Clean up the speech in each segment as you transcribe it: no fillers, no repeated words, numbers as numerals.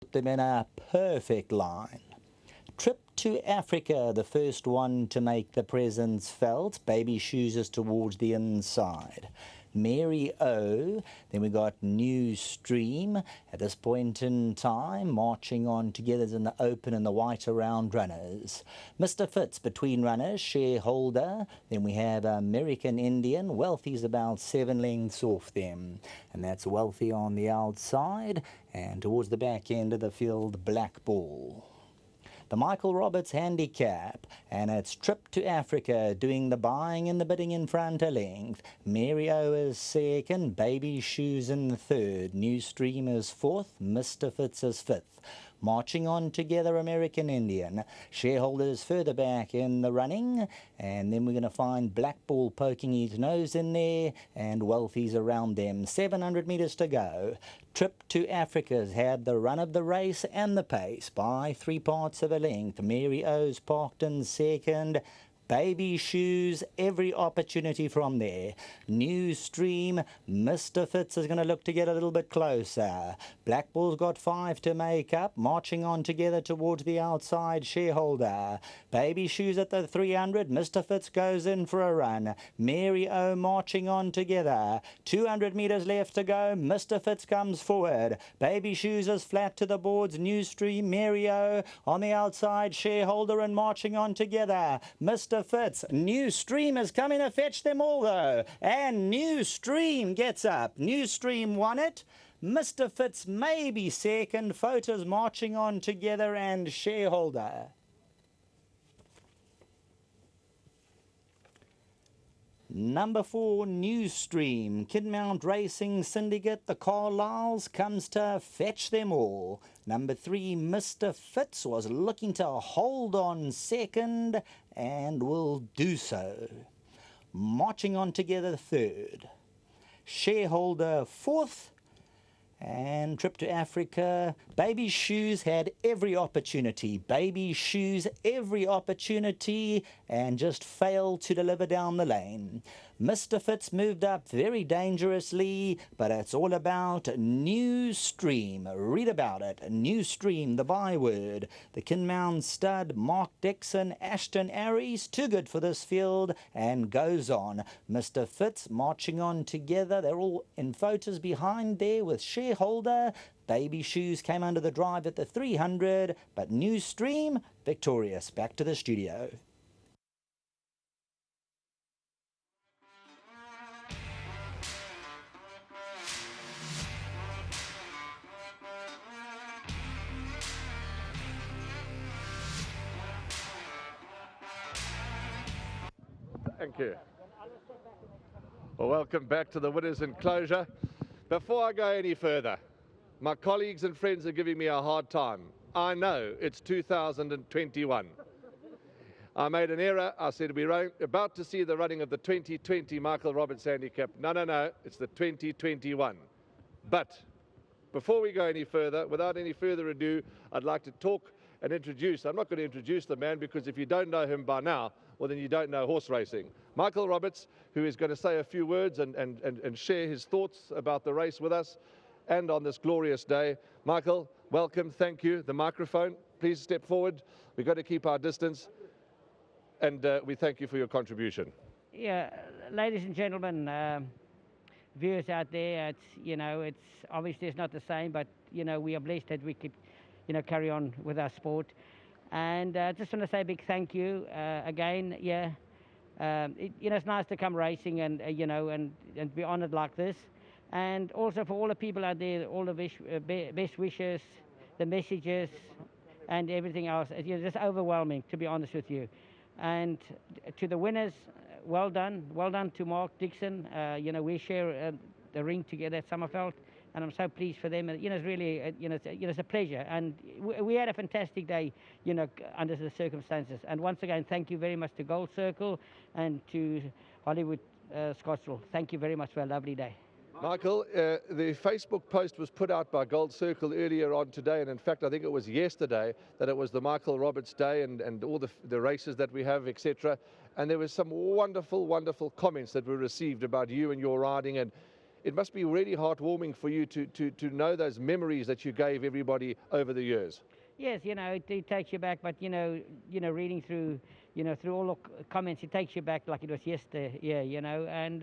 put them in a perfect line. Trip to Africa, the first one to make the presence felt. Baby Shoes is towards the inside. Mary O, then we got New Stream at this point in time, marching on together in the open and the white around runners. Mr. Fitz between runners, Shareholder, then we have American Indian, Wealthy's about 7 lengths off them, and that's Wealthy on the outside, and towards the back end of the field, Black Ball. The Michael Roberts handicap, and it's Trip to Africa doing the buying and the bidding in front a length. Mary O is second, Baby Shoes in third, New Stream is fourth, Mr. Fitz is fifth. Marching on together, American Indian. Shareholders further back in the running, and then we're going to find Black Ball poking his nose in there, and Wealthy's around them. 700 metres to go. Trip to Africa's had the run of the race and the pace by 3 parts of a length. Mary O's parked in second. Baby Shoes, every opportunity from there. New Stream, Mr. Fitz is going to look to get a little bit closer. Black Ball's got 5 to make up, marching on together towards the outside. Shareholder. Baby Shoes at the 300, Mr. Fitz goes in for a run. Mary O marching on together. 200 metres left to go, Mr. Fitz comes forward. Baby Shoes is flat to the boards, New Stream, Mary O on the outside. Shareholder and marching on together. Mr. Fitz. New Stream is coming to fetch them all though, and New Stream gets up. New Stream won it. Mr. Fitz maybe second. Photos marching on together, and Shareholder. Number 4, New Stream, Kidmount Racing Syndicate, the Carlisles comes to fetch them all. Number 3, Mr. Fitz was looking to hold on second and will do so. Marching on together third. Shareholder fourth. And Trip to Africa, Baby Shoes had every opportunity. Baby Shoes, every opportunity, and just failed to deliver down the lane. Mr. Fitz moved up very dangerously, but it's all about New Stream. Read about it. New Stream, the byword. The Kinmount stud, Mark Dixon, Ashton Aries, too good for this field, and goes on. Mr. Fitz marching on together. They're all in photos behind there with Shareholder. Baby Shoes came under the drive at the 300, but New Stream victorious. Back to the studio. Thank you. Well, welcome back to the Winners' Enclosure. Before I go any further, my colleagues and friends are giving me a hard time. I know it's 2021. I made an error. I said we're about to see the running of the 2020 Michael Roberts Handicap. No, it's the 2021. But before we go any further, without any further ado, I'd like to talk and introduce. I'm not going to introduce the man, because if you don't know him by now, well, then you don't know horse racing. Michael Roberts, who is going to say a few words and share his thoughts about the race with us and on this glorious day. Michael, welcome. Thank you. The microphone, please step forward. We've got to keep our distance, and we thank you for your contribution. Yeah, ladies and gentlemen, viewers out there, it's obviously it's not the same, but we are blessed that we could carry on with our sport. And just want to say a big thank you again. It's nice to come racing and and be honoured like this. And also for all the people out there, all the best wishes, the messages, and everything else. It's just overwhelming, to be honest with you. And to the winners, well done to Mark Dixon. We share the ring together at Summerfeld, and I'm so pleased for them. It's really, it's a pleasure, and we had a fantastic day, under the circumstances. And once again, thank you very much to Gold Circle and to Hollywood Scottsville. Thank you very much for a lovely day. Michael, the Facebook post was put out by Gold Circle earlier on today, and in fact I think it was yesterday, that it was the Michael Roberts Day and all the races that we have, etc. And there was some wonderful comments that were received about you and your riding, and it must be really heartwarming for you to know those memories that you gave everybody over the years. Yes, it takes you back, but reading through, through all the comments, it takes you back like it was yesterday, and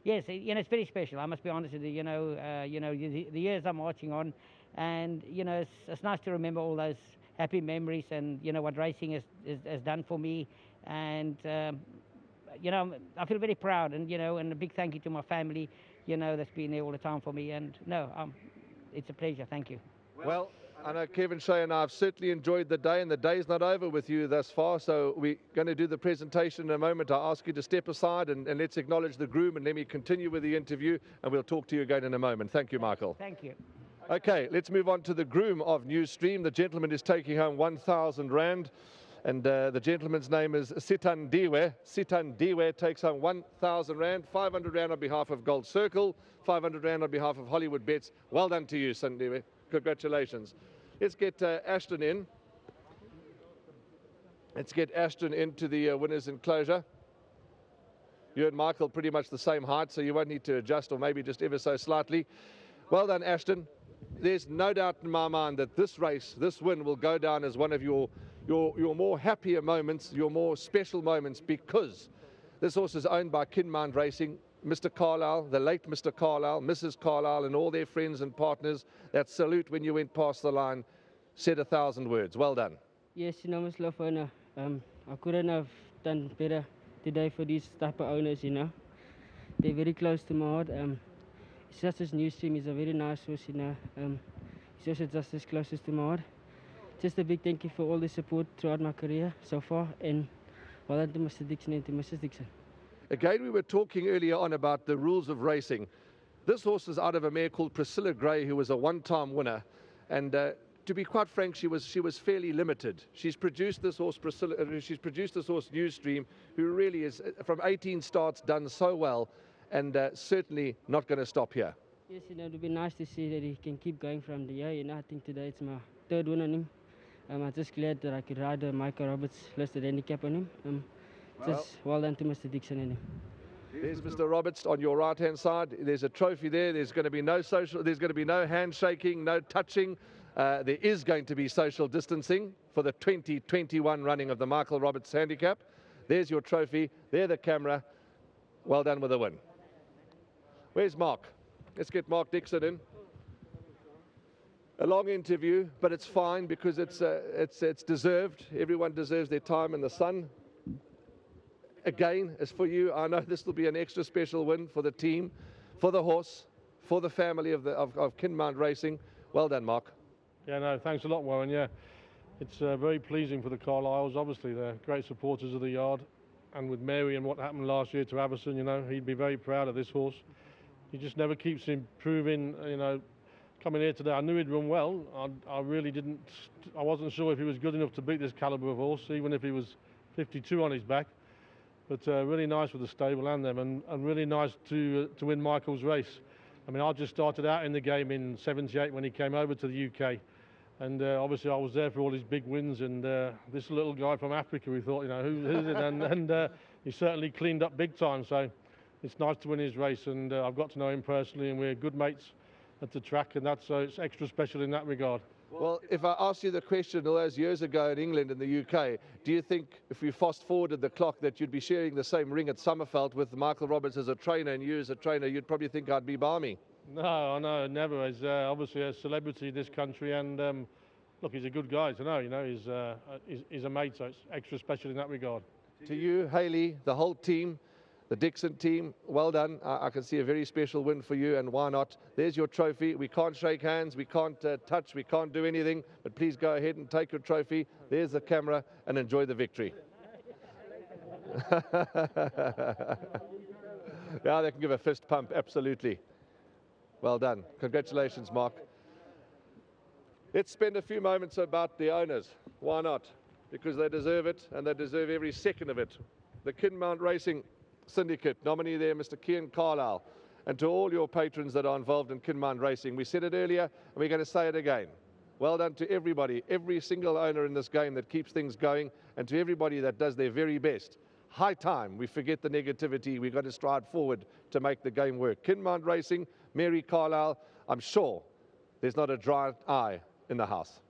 yes, it's very special. I must be honest with you, the years I'm marching on, and it's nice to remember all those happy memories and what racing has done for me, and I feel very proud, and and a big thank you to my family, that's been there all the time for me, and it's a pleasure. Thank you. Well, I know Kevin Shea and I have certainly enjoyed the day, and the day's not over with you thus far, so we're going to do the presentation in a moment. I ask you to step aside and let's acknowledge the groom, and let me continue with the interview, and we'll talk to you again in a moment. Thank you, Michael. Thank you. Okay, let's move on to the groom of Newsstream. The gentleman is taking home 1,000 Rand, and the gentleman's name is Sitan Diwe. Sitan Diwe takes home 1,000 Rand, 500 Rand on behalf of Gold Circle, 500 Rand on behalf of Hollywoodbets. Well done to you, Sitan Diwe. Congratulations. Let's get Ashton in. Let's get Ashton into the winners' enclosure. You and Michael pretty much the same height, so you won't need to adjust, or maybe just ever so slightly. Well done, Ashton. There's no doubt in my mind that this race, this win, will go down as one of your more happier moments, your more special moments, because this horse is owned by Kinmount Racing. Mr. Carlisle, the late Mr. Carlisle, Mrs. Carlisle, and all their friends and partners, that salute when you went past the line said 1,000 words. Well done. Yes, Ms. Lofona. I couldn't have done better today for these type of owners, They're very close to my heart. It's just as Newsstream is a very nice horse, It's also just as closest to my heart. Just a big thank you for all the support throughout my career so far, and well done to Mr. Dixon and to Mrs. Dixon. Again, we were talking earlier on about the rules of racing. This horse is out of a mare called Priscilla Gray, who was a one-time winner. And to be quite frank, she was fairly limited. She's produced this horse, Newsstream, who really is, from 18 starts, done so well, and certainly not going to stop here. Yes, it would be nice to see that he can keep going from there. I think today it's my third win on him. I'm just glad that I could ride Michael Roberts listed handicap on him. Just well done to Mr. Dixon and him. There's Mr. Roberts on your right-hand side. There's a trophy there. There's going to be no there's going to be no handshaking, no touching. There is going to be social distancing for the 2021 running of the Michael Roberts Handicap. There's your trophy. There the camera. Well done with the win. Where's Mark? Let's get Mark Dixon in. A long interview, but it's fine because it's deserved. Everyone deserves their time in the sun. Again, as for you, I know this will be an extra special win for the team, for the horse, for the family of Kinmount Racing. Well done, Mark. Yeah, no, thanks a lot, Warren. Yeah, it's very pleasing for the Carlisles. Obviously, they're great supporters of the yard. And with Mary and what happened last year to Averson, he'd be very proud of this horse. He just never keeps improving, Coming here today, I knew he'd run well. I really didn't, I wasn't sure if he was good enough to beat this calibre of horse, even if he was 52 on his back. But really nice with the stable and them, and really nice to win Michael's race. I mean, I just started out in the game in '78 when he came over to the UK. And obviously I was there for all his big wins, and this little guy from Africa, we thought, who's it? And he certainly cleaned up big time. So it's nice to win his race, and I've got to know him personally, and we're good mates at the track, and that's it's extra special in that regard. Well, if I asked you the question all those years ago in England and the UK, do you think if we fast-forwarded the clock that you'd be sharing the same ring at Summerfeld with Michael Roberts as a trainer and you as a trainer, you'd probably think I'd be balmy? No, never. He's obviously a celebrity in this country, and look, he's a good guy to know. He's a mate, so it's extra special in that regard. To you, Hayley, the whole team, the Dixon team, well done. I can see a very special win for you, and why not? There's your trophy. We can't shake hands, we can't touch, we can't do anything, but please go ahead and take your trophy. There's the camera, and enjoy the victory. Yeah, they can give a fist pump, absolutely. Well done. Congratulations, Mark. Let's spend a few moments about the owners. Why not? Because they deserve it, and they deserve every second of it. The Kinmount Racing Syndicate, nominee there, Mr. Kian Carlisle, and to all your patrons that are involved in Kinmount Racing. We said it earlier, and we're going to say it again. Well done to everybody, every single owner in this game that keeps things going, and to everybody that does their very best high time we forget the negativity. We've got to stride forward to make the game work. Kinmount Racing, Mary Carlisle, I'm sure there's not a dry eye in the house.